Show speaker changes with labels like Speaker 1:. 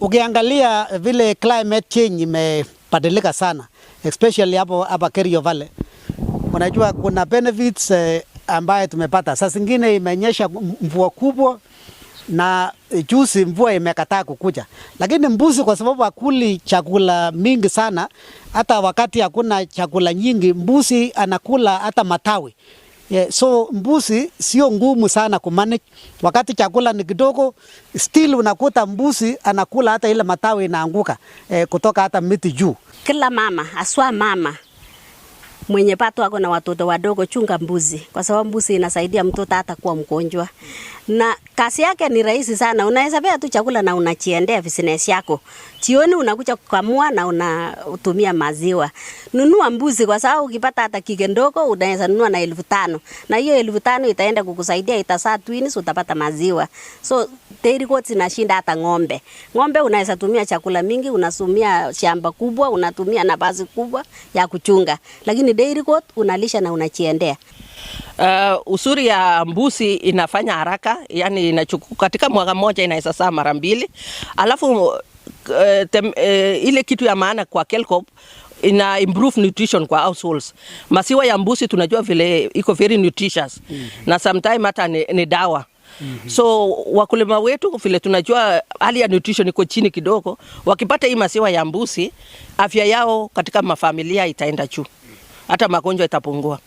Speaker 1: Ukiangalia vile climate change imebadilika sana, especially hapa Kerio Valley. Unajua kuna benefits ambaye tumepata. Sasa zingine imenyesha mvua kubwa na juzi mvua imekataa kukuja. Lakini mbuzi kwa sababu hakuli chakula mingi sana, hata wakati hakuna chakula nyingi, mbuzi anakula hata matawi. So mbuzi sio ngumu sana kumanage. Wakati chakula ni kidogo, still unakuta mbuzi anakula hata ile matawi inaanguka kutoka hata miti juu.
Speaker 2: Kila mama, aswa mama mwenye pato wako na watoto wadogo, chunga mbuzi, kwa sababu mbuzi inasaidia mtoto hata kuwa mgonjwa. Na kazi yake ni rahisi sana. Unaweza pea tu chakula na unachiendea business yako. Jioni unakuja kukamua na unatumia maziwa. Nunua mbuzi kwa sababu ukipata hata kike ndogo unaweza nunua na 1500. Na hiyo 1500 itaenda kukusaidia, itazaa twins, utapata maziwa. So dairy goats inashinda hata ng'ombe. Ng'ombe unaweza tumia chakula mingi, unatumia shamba kubwa, unatumia nafasi kubwa ya kuchunga. Lakini dairy goat unalisha na unachiendea.
Speaker 3: Usuri ya mbuzi inafanya haraka, yani inachukua katika mwaka mmoja inaweza saa mara 2. Alafu ile kitu ya maana kwa Kelcop ina improve nutrition kwa households. Maziwa ya mbuzi tunajua vile iko very nutritious. Na sometimes hata ni dawa. So wakulima wetu vile tunajua hali ya nutrition iko chini kidogo, wakipata hii maziwa ya mbuzi, afya yao katika mafamilia itaenda juu. Hata magonjwa itapungua.